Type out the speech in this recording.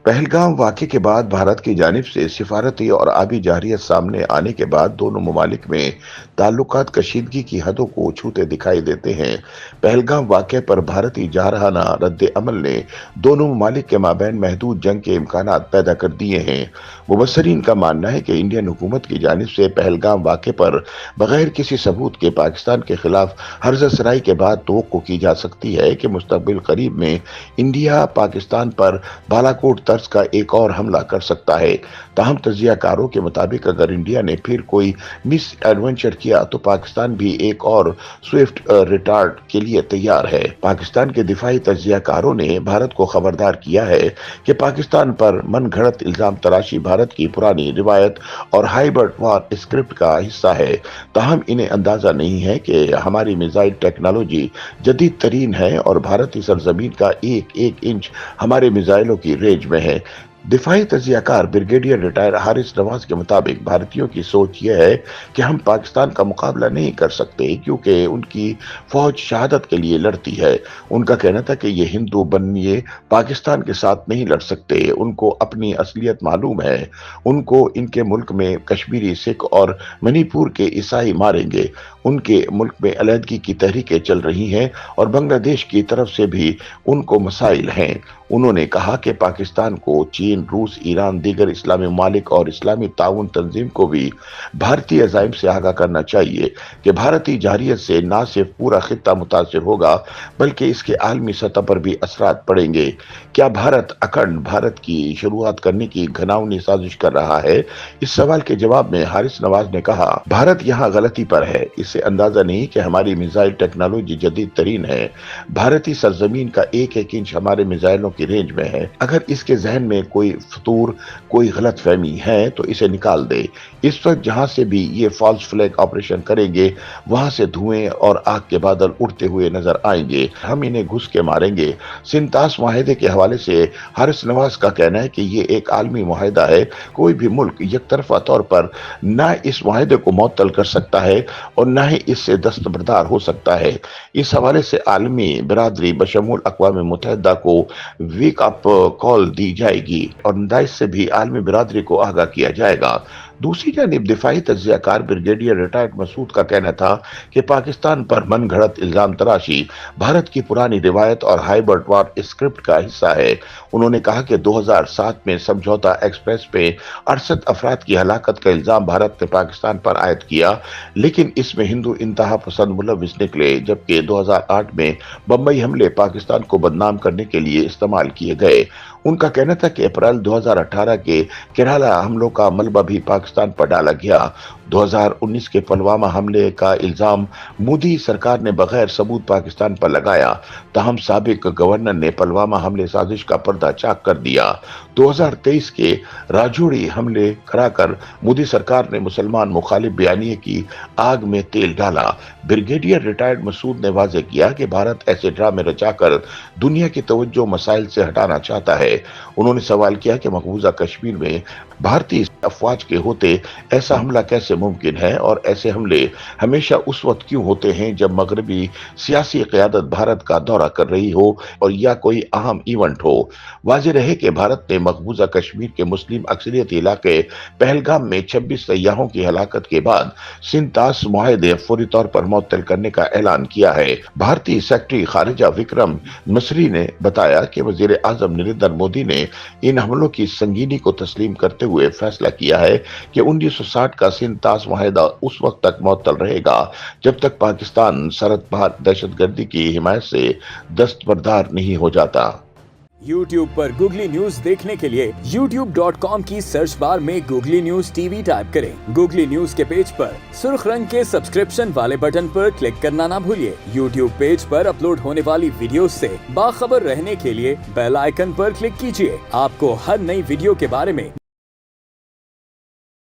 पहलगाम वाक़े के बाद भारत की जानिब से सिफारती और आबी जारियत सामने आने के बाद दोनों ममालिक में ताल्लुकात कशीदगी की हदों को छूते दिखाई देते हैं। पहलगाम वाक़े पर भारतीय जारहाना रद्द अमल ने दोनों ममालिक के माबैन महदूद जंग के इम्कानात पैदा कर दिए हैं। मुबस्सरीन का मानना है कि इंडियन हुकूमत की जानिब से पहलगाम वाक़े पर बगैर किसी सबूत के पाकिस्तान के खिलाफ हर्ज़-सराई के बाद तवक्को की जा सकती है कि मुस्तक़बिल करीब में इंडिया पाकिस्तान पर बालाकोट तर्ज का एक और हमला कर सकता है। ताहम तज्जियाकारों के मुताबिक अगर इंडिया ने फिर कोई मिस एडवेंचर किया तो पाकिस्तान भी एक और स्विफ्ट रिटार्ड के लिए तैयार है। पाकिस्तान के दिफाई तज्जियाकारों ने भारत को खबरदार किया है कि पाकिस्तान पर मन घड़त इल्जाम तराशी भारत की पुरानी रिवायत और हाइब्रिड वार स्क्रिप्ट का हिस्सा है। ताहम इन्हें अंदाजा नहीं है कि हमारी मिसाइल टेक्नोलॉजी जदीद तरीन है और भारतीय सरजमीन का एक एक इंच हमारे मिसाइलों की रेंज में है। दिफाई तज्जियाकार ब्रिगेडियर रिटायर हारिस नवाज के मुताबिक भारतीयों की सोच यह है कि हम पाकिस्तान का मुकाबला नहीं कर सकते क्योंकि उनकी फौज शहादत के लिए लड़ती है। उनका कहना था कि ये हिंदू बनिए पाकिस्तान के साथ नहीं लड़ सकते, उनको अपनी असलियत मालूम है, उनको इनके मुल्क में कश्मीरी सिख और मणिपुर के ईसाई मारेंगे। उनके मुल्क में अलहदगी की तहरीकें चल रही हैं और बांग्लादेश की तरफ से भी उनको मसाइल हैं। उन्होंने कहा कि पाकिस्तान को चीन, रूस, ईरान, दीगर इस्लामी ममालिक और इस्लामी ताउन तंजीम को भी भारतीय अज़ाइम से आगाह करना चाहिए कि भारतीय जारियत से न सिर्फ पूरा खित्ता मुतासिर होगा बल्कि इसके आलमी सतह पर भी असरात पड़ेंगे। क्या भारत अखंड भारत की शुरुआत करने की घिनौनी साजिश कर रहा है? इस सवाल के जवाब में हारिस नवाज ने कहा, भारत यहाँ गलती पर है। इससे अंदाजा नहीं कि हमारी मिसाइल टेक्नोलॉजी जदीद तरीन है। भारतीय सरजमीन का एक एक इंच हमारे मिसाइलों की रेंज में है। अगर इसके जहन में कोई फतूर, कोई गलत फहमी है तो इसे निकाल दे। इस वक्त जहां से भी ये फॉल्स फ्लैग ऑपरेशन करेंगे वहां से धुएं और आग के बादल उड़ते हुए नजर आएंगे। हम इन्हें घुस के मारेंगे। सिंतास माहिदे के हवाले से हारिस नवाज का कहना है कि ये एक आलमी मुआहिदा है। कोई भी मुल्क यकतरफा तौर पर न इस मुआहिदे को मुअत्तल कर सकता है और न ही इससे दस्तबरदार हो सकता है। इस हवाले से आलमी बिरादरी बशमूल अक़वाम मुत्तहिदा को वीक अप कॉल दी जाएगी और दाइश से भी आलमी बिरादरी को आगाह किया जाएगा। दूसरी जानिब दिफाई तज्जियाकार ब्रिगेडियर रिटायर्ड मसूद का कहना था कि पाकिस्तान पर मन घड़त इल्जाम तराशी भारत की पुरानी रिवायत और हाइब्रिड वार स्क्रिप्ट का हिस्सा है। उन्होंने कहा कि 2007 में समझौता एक्सप्रेस पे 68 अफराद की हलाकत का इल्जाम भारत ने पाकिस्तान पर आयद किया, लेकिन इसमें हिंदू इंतहा पसंद मुलविस निकले, जबकि 2008 में बम्बई हमले पाकिस्तान को बदनाम करने के लिए इस्तेमाल किए गए। उनका कहना था कि अप्रैल 2018 के केरला हमलों का मलबा भी पाकिस्तान पर डाला गया। 2019 के पुलवामा हमले का इल्जाम मोदी सरकार ने बगैर सबूत पाकिस्तान पर लगाया। ताहम साबिक गवर्नर ने पुलवामा हमले साजिश का पर्दा चाक कर दिया। 2023 के राजौरी हमले कराकर मोदी सरकार ने मुसलमान मुखालिफ बयानिए की आग में तेल डाला। ब्रिगेडियर रिटायर्ड मसूद ने वाज़ेह किया कि भारत ऐसे ड्रामे रचाकर दुनिया की तवज्जो मसाइल से हटाना चाहता है। उन्होंने सवाल किया कि मकबूजा कश्मीर में भारतीय अफवाज के होते ऐसा हमला कैसे मुमकिन है और ऐसे हमले हमेशा उस वक्त क्यों होते हैं जब मगरबी सियासी क़यादत भारत का दौरा कर रही हो और या कोई अहम इवेंट हो। वाज़ेह रहे कि भारत ने मकबूजा कश्मीर के मुस्लिम अक्सरियती इलाके पहलगाम में 26 सयाहों की हलाकत के बाद सिंतास मुआहिदे फौरी तौर पर मुअत्तल करने का ऐलान किया है। भारतीय सेक्रेटरी खारिजा विक्रम मिस्री ने बताया कि वज़ीर आज़म नरेंद्र मोदी ने इन हमलों की संगीनी को तस्लीम करते हुए फैसला किया है कि 1960 का सिंतास मुआहिदा उस वक्त तक मुअत्तल रहेगा जब तक पाकिस्तान सरहद पार दहशतगर्दी की हिमायत से दस्तबरदार नहीं हो जाता। YouTube पर गूगली न्यूज देखने के लिए youtube.com की सर्च बार में गूगली न्यूज टीवी टाइप करें। गूगली न्यूज के पेज पर सुर्ख रंग के सब्सक्रिप्शन वाले बटन पर क्लिक करना ना भूलिए। YouTube पेज पर अपलोड होने वाली वीडियो से बाखबर रहने के लिए बेल आइकन पर क्लिक कीजिए। आपको हर नई वीडियो के बारे में